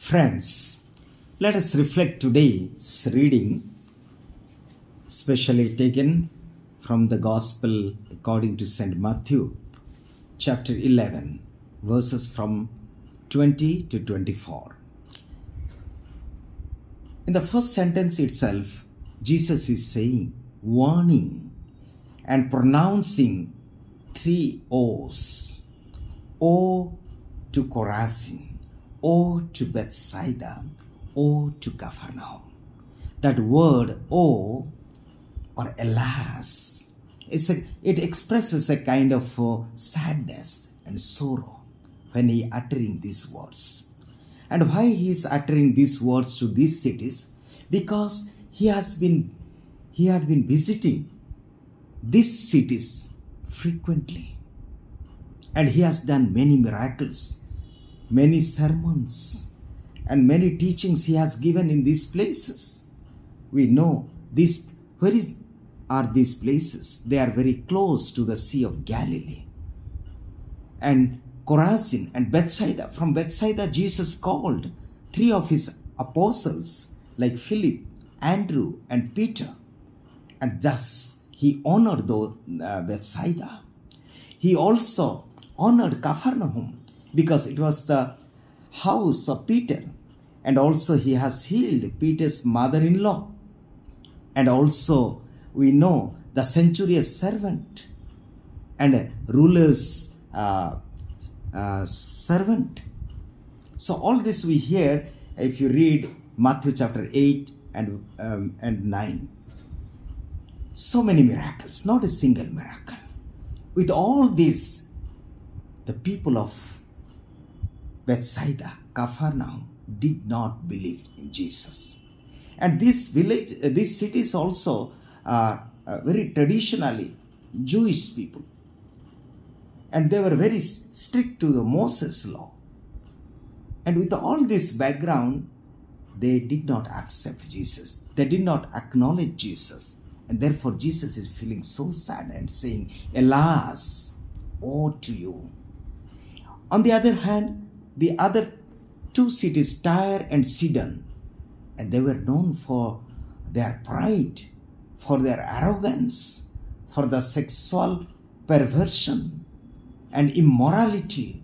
Friends, let us reflect today's reading, specially taken from the Gospel according to St. Matthew, chapter 11, verses from 20 to 24. In the first sentence itself, Jesus is saying, warning, and pronouncing three O's. O to Chorazin, O to Bethsaida, O to Capernaum. That word O or alas, it expresses a kind of sadness and sorrow when he uttering these words. And why he is uttering these words to these cities? Because he had been visiting these cities frequently. And he has done many miracles, many sermons, and many teachings he has given in these places. We know these. Where are these places? They are very close to the Sea of Galilee. And Chorazin and Bethsaida. From Bethsaida, Jesus called three of his apostles like Philip, Andrew, and Peter. And thus he honored Bethsaida. He also honored Capernaum because it was the house of Peter. And also he has healed Peter's mother-in-law. And also we know the centurion's servant and a ruler's servant. So all this we hear if you read Matthew chapter 8 and 9. So many miracles, not a single miracle. With all this, the people of Bethsaida, Capernaum, did not believe in Jesus. And these cities also are very traditionally Jewish people. And they were very strict to the Moses law. And with all this background, they did not accept Jesus. They did not acknowledge Jesus. And therefore Jesus is feeling so sad and saying, alas, woe to you. On the other hand, the other two cities, Tyre and Sidon, and they were known for their pride, for their arrogance, for the sexual perversion and immorality.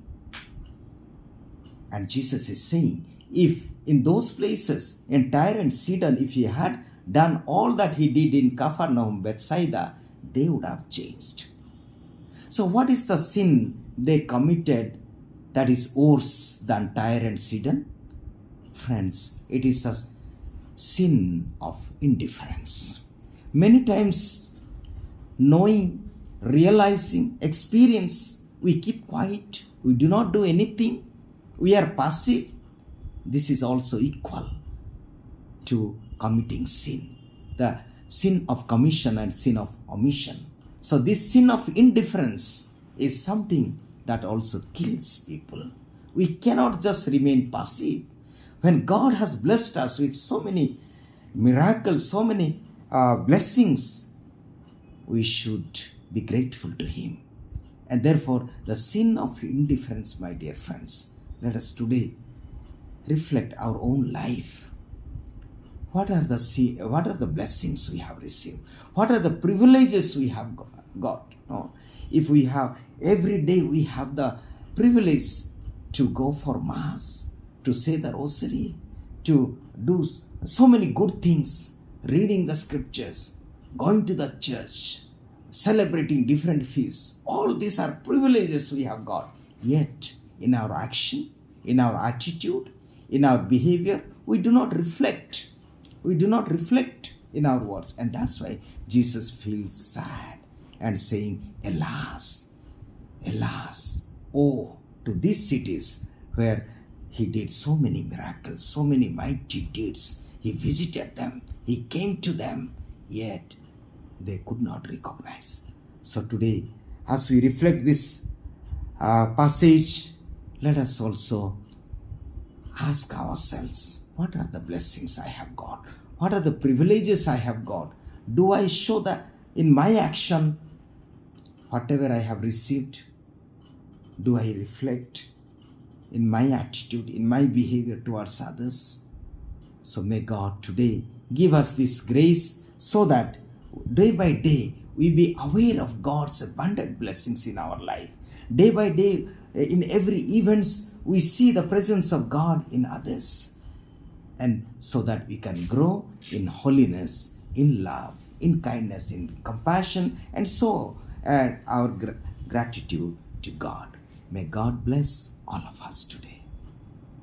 And Jesus is saying, if in those places, in Tyre and Sidon, if he had done all that he did in Capernaum, Bethsaida, they would have changed. So what is the sin they committed that is worse than Tyre and Sidon? Friends, it is a sin of indifference. Many times, knowing, realizing, experience, we keep quiet, we do not do anything, we are passive. This is also equal to committing sin. The sin of commission and sin of omission. So this sin of indifference is something that also kills people. We cannot just remain passive. When God has blessed us with so many miracles, so many blessings, we should be grateful to Him. And therefore, the sin of indifference, my dear friends, let us today reflect our own life. What are the blessings we have received? What are the privileges we have got? No? If we have, every day we have the privilege to go for Mass, to say the Rosary, to do so many good things, reading the scriptures, going to the church, celebrating different feasts. All these are privileges we have got. Yet, in our action, in our attitude, in our behavior, we do not reflect. We do not reflect in our words. And that's why Jesus feels sad and saying, alas, alas, oh, to these cities where he did so many miracles, so many mighty deeds. He visited them, he came to them, yet they could not recognize. So today, as we reflect this passage, let us also ask ourselves, what are the blessings I have got? What are the privileges I have got? Do I show that in my action, whatever I have received? Do I reflect in my attitude, in my behavior towards others. So may God today give us this grace so that day by day we be aware of God's abundant blessings in our life. Day by day, in every events, we see the presence of God in others. And so that we can grow in holiness, in love, in kindness, in compassion, and so our gratitude to God. May God bless all of us today.